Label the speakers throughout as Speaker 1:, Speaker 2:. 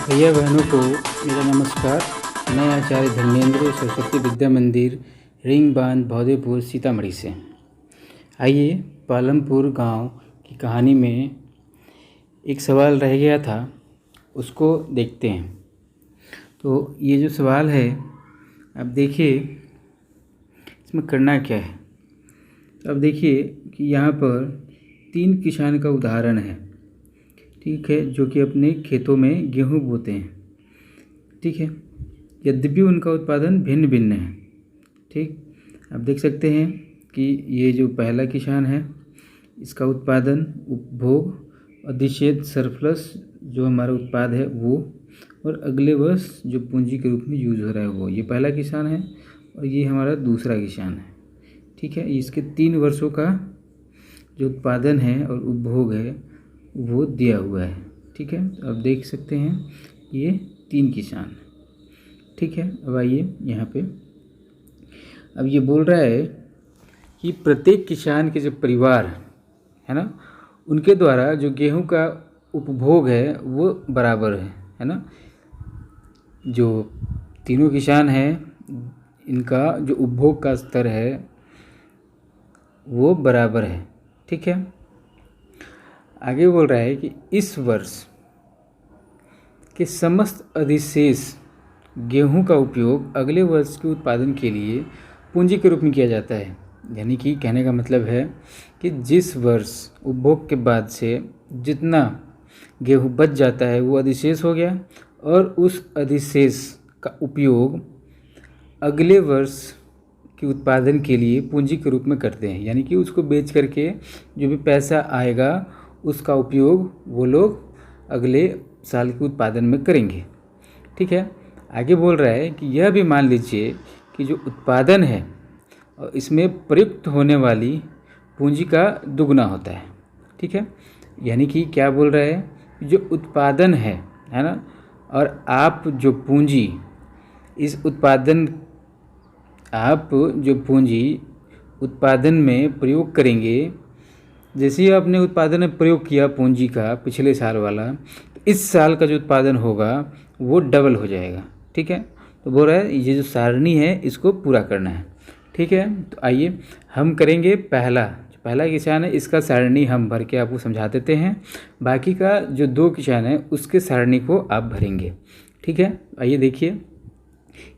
Speaker 1: भैया बहनों को मेरा नमस्कार। मैं आचार्य धर्मेंद्र सरस्वती विद्या मंदिर रिंग बांध भौदेपुर सीतामढ़ी से। आइए पालमपुर गांव की कहानी में एक सवाल रह गया था, उसको देखते हैं। तो ये जो सवाल है, अब देखिए इसमें करना क्या है। अब देखिए कि यहाँ पर 3 किसान का उदाहरण है, ठीक है, जो कि अपने खेतों में गेहूँ बोते हैं, ठीक है। यद्यपि उनका उत्पादन भिन्न भिन्न है, ठीक। आप देख सकते हैं कि ये जो पहला किसान है, इसका उत्पादन, उपभोग, अधिशेष, सरप्लस जो हमारा उत्पाद है वो, और अगले वर्ष जो पूंजी के रूप में यूज हो रहा है वो, ये पहला किसान है। और ये हमारा दूसरा किसान है, ठीक है। इसके 3 वर्षों का जो उत्पादन है और उपभोग है वो दिया हुआ है, ठीक है। अब देख सकते हैं ये 3 किसान, ठीक है। अब आइए यहाँ पे, अब ये बोल रहा है कि प्रत्येक किसान के जो परिवार है ना, उनके द्वारा जो गेहूं का उपभोग है वो बराबर है ना। जो तीनों किसान हैं, इनका जो उपभोग का स्तर है वो बराबर है, ठीक है। आगे बोल रहा है कि इस वर्ष के समस्त अधिशेष गेहूं का उपयोग अगले वर्ष के उत्पादन के लिए पूंजी के रूप में किया जाता है। यानी कि कहने का मतलब है कि जिस वर्ष उपभोग के बाद से जितना गेहूं बच जाता है वो अधिशेष हो गया, और उस अधिशेष का उपयोग अगले वर्ष के उत्पादन के लिए पूंजी के रूप में करते हैं। यानी कि उसको बेच करके जो भी पैसा आएगा उसका उपयोग वो लोग अगले साल के उत्पादन में करेंगे, ठीक है। आगे बोल रहा है कि यह भी मान लीजिए कि जो उत्पादन है और इसमें प्रयुक्त होने वाली पूंजी का दुगना होता है, ठीक है। यानी कि क्या बोल रहा है, जो उत्पादन है ना, और आप जो पूंजी इस उत्पादन, आप जो पूंजी उत्पादन में प्रयोग करेंगे, जैसे ही आपने उत्पादन में प्रयोग किया पूंजी का पिछले साल वाला, तो इस साल का जो उत्पादन होगा वो डबल हो जाएगा, ठीक है। तो बोल रहा है ये जो सारणी है इसको पूरा करना है, ठीक है। तो आइए हम करेंगे पहला किसान है, इसका सारणी हम भर के आपको समझा देते हैं। बाकी का जो 2 किसान है उसके सारणी को आप भरेंगे, ठीक है। आइए देखिए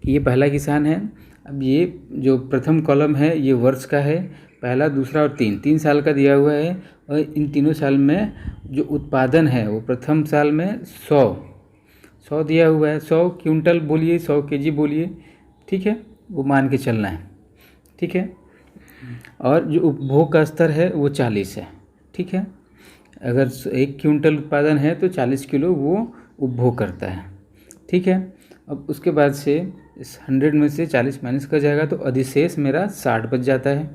Speaker 1: कि ये पहला किसान है। अब ये जो प्रथम कॉलम है ये वर्ष का है, पहला, दूसरा और 3 साल का दिया हुआ है। और इन तीनों साल में जो उत्पादन है वो प्रथम साल में 100 दिया हुआ है। 100 क्विंटल बोलिए, 100 केजी बोलिए, ठीक है, वो मान के चलना है, ठीक है। और जो उपभोग का स्तर है वो 40 है, ठीक है। अगर 1 क्विंटल उत्पादन है तो 40 किलो वो उपभोग करता है, ठीक है। अब उसके बाद से इस 100 में से 40 माइनस कर जाएगा तो अधिशेष मेरा 60 बच जाता है,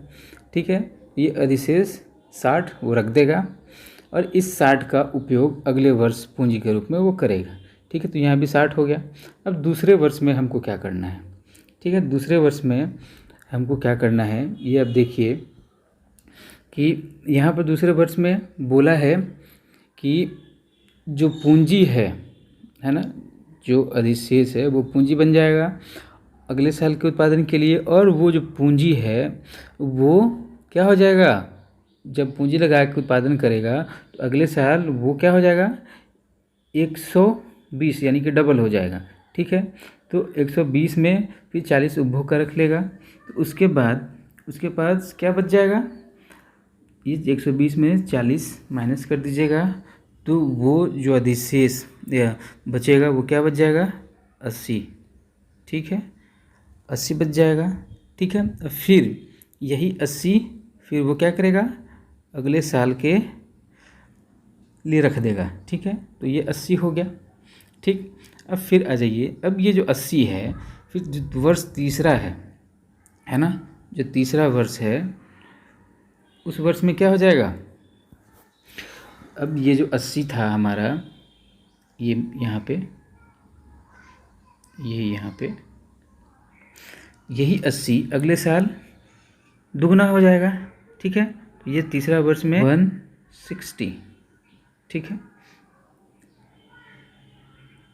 Speaker 1: ठीक है। ये अधिशेष 60 वो रख देगा, और इस 60 का उपयोग अगले वर्ष पूंजी के रूप में वो करेगा, ठीक है। तो यहाँ भी 60 हो गया। अब दूसरे वर्ष में हमको क्या करना है, ठीक है। दूसरे वर्ष में हमको क्या करना है ये अब देखिए कि यहाँ पर दूसरे वर्ष में बोला है कि जो पूंजी है ना, जो अधिशेष है वो पूंजी बन जाएगा अगले साल के उत्पादन के लिए। और वो जो पूंजी है वो क्या हो जाएगा, जब पूंजी लगा के उत्पादन करेगा तो अगले साल वो क्या हो जाएगा, 120, यानी कि डबल हो जाएगा, ठीक है। तो 120 में फिर 40 उपभोग का रख लेगा, तो उसके बाद उसके पास क्या बच जाएगा, ये 120 में 40 माइनस कर दीजिएगा, तो वो जो अधिशेष बचेगा वो क्या बच जाएगा, 80, ठीक है, 80 बच जाएगा, ठीक है। फिर यही 80 फिर वो क्या करेगा, अगले साल के लिए रख देगा, ठीक है। तो ये 80 हो गया, ठीक। अब फिर आ जाइए, अब ये जो 80 है, फिर जो वर्ष तीसरा है ना, जो तीसरा वर्ष है उस वर्ष में क्या हो जाएगा, अब ये जो 80 था हमारा, ये यहाँ पे, ये यहाँ पे, यही 80 अगले साल दुगना हो जाएगा, ठीक है। तो ये तीसरा वर्ष में 160, ठीक है।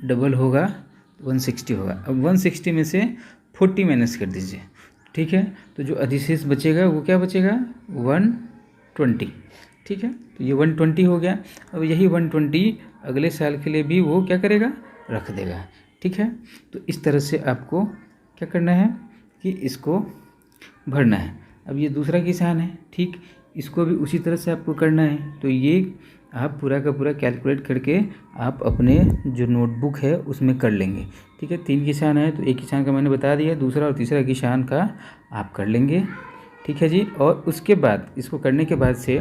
Speaker 1: डबल होगा 160 होगा। अब 160 में से 40 माइनस कर दीजिए, ठीक है। तो जो अधिशेष बचेगा वो क्या बचेगा, 120, ठीक है। तो ये 120 हो गया। अब यही 120 अगले साल के लिए भी वो क्या करेगा, रख देगा, ठीक है। तो इस तरह से आपको क्या करना है कि इसको भरना है। अब ये दूसरा किसान है, ठीक, इसको भी उसी तरह से आपको करना है। तो ये आप पूरा का पूरा कैलकुलेट करके आप अपने जो नोटबुक है उसमें कर लेंगे, ठीक है। 3 किसान हैं तो एक किसान का मैंने बता दिया, दूसरा और तीसरा किसान का आप कर लेंगे, ठीक है जी। और उसके बाद इसको करने के बाद से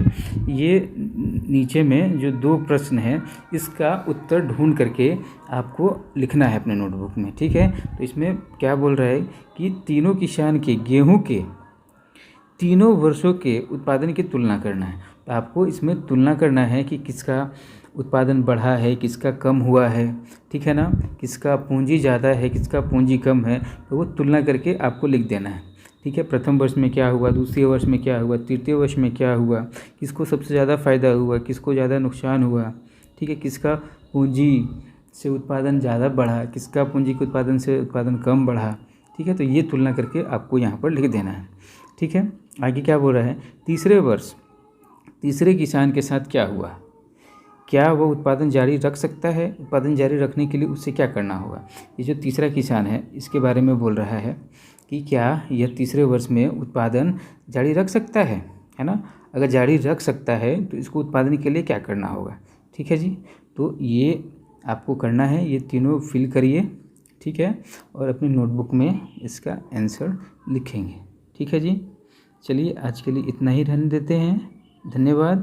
Speaker 1: ये नीचे में जो 2 प्रश्न हैं इसका उत्तर ढूंढ करके आपको लिखना है अपने नोटबुक में, ठीक है। तो इसमें क्या बोल रहा है कि तीनों किसान के गेहूं के तीनों वर्षों के उत्पादन की तुलना करना है। तो आपको इसमें तुलना करना है कि किसका उत्पादन बढ़ा है, किसका कम हुआ है, ठीक है ना, किसका पूंजी ज़्यादा है, किसका पूंजी कम है। तो वो तुलना करके आपको लिख देना है, ठीक है। प्रथम वर्ष में क्या हुआ, दूसरे वर्ष में क्या हुआ, तृतीय वर्ष में क्या हुआ, किसको सबसे ज़्यादा फ़ायदा हुआ, किसको ज़्यादा नुकसान हुआ, ठीक है। किसका पूंजी से उत्पादन ज़्यादा बढ़ा, किसका पूंजी के उत्पादन से उत्पादन कम बढ़ा, ठीक है। तो ये तुलना करके आपको यहाँ पर लिख देना है, ठीक है। आगे क्या बोल रहा है, तीसरे वर्ष तीसरे किसान के साथ क्या हुआ, क्या वो उत्पादन जारी रख सकता है, उत्पादन जारी रखने के लिए उससे क्या करना होगा। ये जो तीसरा किसान है इसके बारे में बोल रहा है कि क्या यह तीसरे वर्ष में उत्पादन जारी रख सकता है ना। अगर जारी रख सकता है तो इसको उत्पादन के लिए क्या करना होगा, ठीक है जी। तो ये आपको करना है, ये तीनों फिल करिए, ठीक है, और अपनी नोटबुक में इसका आंसर लिखेंगे, ठीक है जी। चलिए आज के लिए इतना ही रहने देते हैं, धन्यवाद।